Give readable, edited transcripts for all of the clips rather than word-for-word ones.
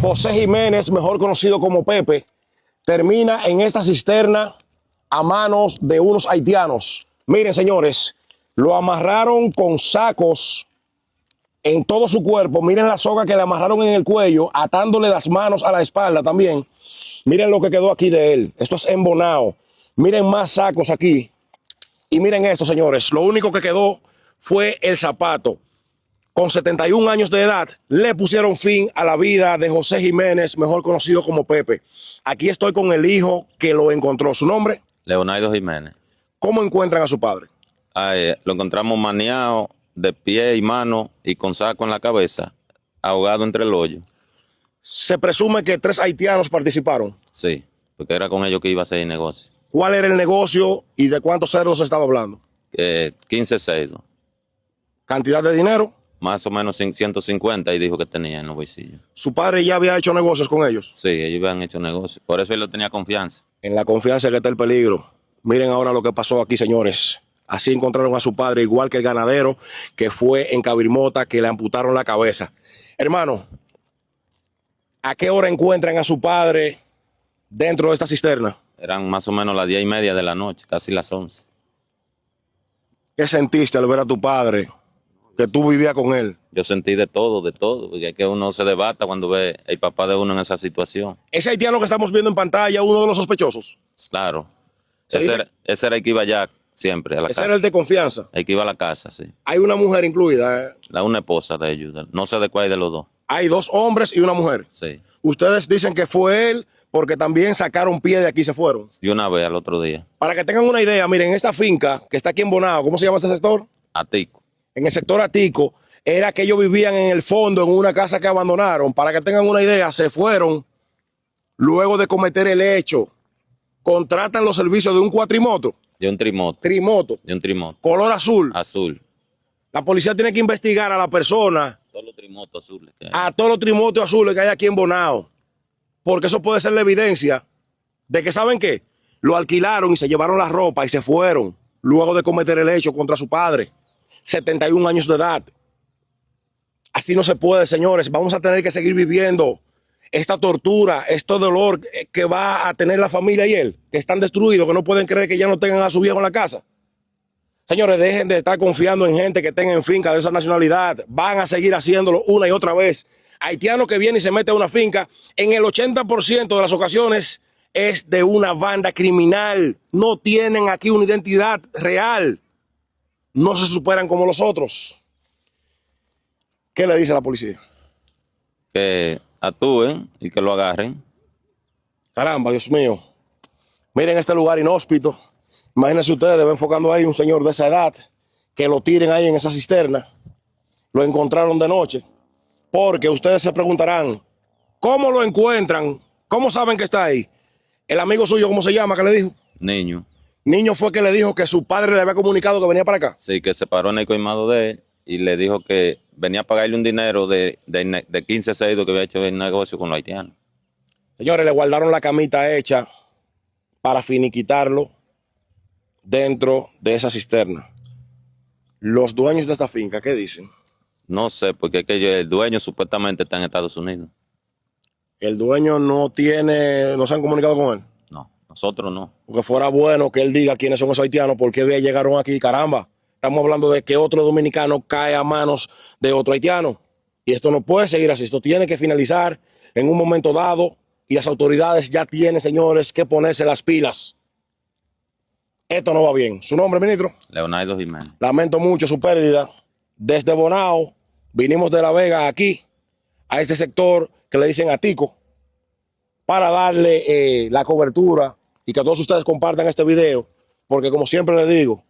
José Jiménez, mejor conocido como Pepe, termina en esta cisterna a manos de unos haitianos. Miren, señores, lo amarraron con sacos en todo su cuerpo. Miren la soga que le amarraron en el cuello, atándole las manos a la espalda también. Miren lo que quedó aquí de él. Esto es en Bonao. Miren más sacos aquí. Y miren esto, señores. Lo único que quedó fue el zapato. Con 71 años de edad, le pusieron fin a la vida de José Jiménez, mejor conocido como Pepe. Aquí estoy con el hijo que lo encontró. ¿Su nombre? Leonardo Jiménez. ¿Cómo encuentran a su padre? Lo encontramos maniado de pie y mano y con saco en la cabeza, ahogado entre el hoyo. Se presume que 3 haitianos participaron. Sí, porque era con ellos que iba a hacer el negocio. ¿Cuál era el negocio y de cuántos cerdos se estaba hablando? 15 cerdos. ¿Cantidad de dinero? Más o menos 150 y dijo que tenía en los bolsillos. ¿Su padre ya había hecho negocios con ellos? Sí, ellos habían hecho negocio. Por eso él no tenía confianza. En la confianza que está el peligro. Miren ahora lo que pasó aquí, señores. Así encontraron a su padre, igual que el ganadero que fue en Cabirmota, que le amputaron la cabeza. Hermano, ¿a qué hora encuentran a su padre dentro de esta cisterna? Eran más o menos las 10:30 de la noche, casi las 11. ¿Qué sentiste al ver a tu padre, que tú vivías con él? Yo sentí de todo, porque es que uno se debata cuando ve el papá de uno en esa situación. Ese haitiano que estamos viendo en pantalla, uno de los sospechosos. Claro. ¿Se dice? Ese era el que iba allá siempre a la Ese casa. era el de confianza. El que iba a la casa, sí. Hay una mujer incluida. Una esposa de ellos. No sé de cuál de los dos. Hay 2 hombres y una mujer. Sí. Ustedes dicen que fue él porque también sacaron pie de aquí y se fueron. De una vez al otro día. Para que tengan una idea, miren, esta finca que está aquí en Bonao, ¿cómo se llama ese sector? Atico. En el sector Atico, era que ellos vivían en el fondo, en una casa que abandonaron. Para que tengan una idea, se fueron luego de cometer el hecho. Contratan los servicios de un cuatrimoto. De un trimoto. Trimoto. De un trimoto. Color azul. Azul. La policía tiene que investigar a la persona, Todos los trimotos azules que hay. a todos los trimotos azules que hay aquí en Bonao. Porque eso puede ser la evidencia de que, ¿saben qué? Lo alquilaron y se llevaron la ropa y se fueron luego de cometer el hecho contra su padre. 71 años de edad. Así no se puede, señores. Vamos a tener que seguir viviendo esta tortura, este dolor que va a tener la familia y él, que están destruidos, que no pueden creer que ya no tengan a su viejo en la casa. Señores, dejen de estar confiando en gente que tenga en finca de esa nacionalidad. Van a seguir haciéndolo una y otra vez. Haitiano que viene y se mete a una finca, en el 80% de las ocasiones es de una banda criminal. No tienen aquí una identidad real. No se superan como los otros. ¿Qué le dice la policía? Que actúen y que lo agarren. Caramba, Dios mío. Miren este lugar inhóspito. Imagínense ustedes, va enfocando ahí un señor de esa edad, que lo tiren ahí en esa cisterna. Lo encontraron de noche. Porque ustedes se preguntarán, ¿cómo lo encuentran? ¿Cómo saben que está ahí? El amigo suyo, ¿cómo se llama? ¿Qué le dijo? Niño. Niño fue que le dijo que su padre le había comunicado que venía para acá. Sí, que se paró en el colmado de él y le dijo que venía a pagarle un dinero de 15 cerdos que había hecho el negocio con los haitianos. Señores, le guardaron la camita hecha para finiquitarlo dentro de esa cisterna. Los dueños de esta finca, ¿qué dicen? No sé, porque es que el dueño supuestamente está en Estados Unidos. El dueño no se han comunicado con él. No, nosotros no. Porque fuera bueno que él diga quiénes son esos haitianos, por qué llegaron aquí, caramba. Estamos hablando de que otro dominicano cae a manos de otro haitiano. Y esto no puede seguir así. Esto tiene que finalizar en un momento dado. Y las autoridades ya tienen, señores, que ponerse las pilas. Esto no va bien. ¿Su nombre, ministro? Leonardo Jiménez. Lamento mucho su pérdida. Desde Bonao vinimos de La Vega aquí, a este sector que le dicen Atico, para darle la cobertura y que todos ustedes compartan este video. Porque como siempre les digo,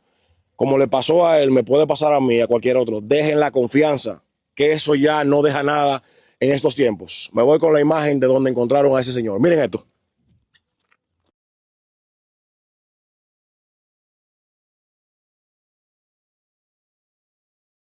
como le pasó a él, me puede pasar a mí, a cualquier otro. Dejen la confianza, que eso ya no deja nada en estos tiempos. Me voy con la imagen de donde encontraron a ese señor. Miren esto.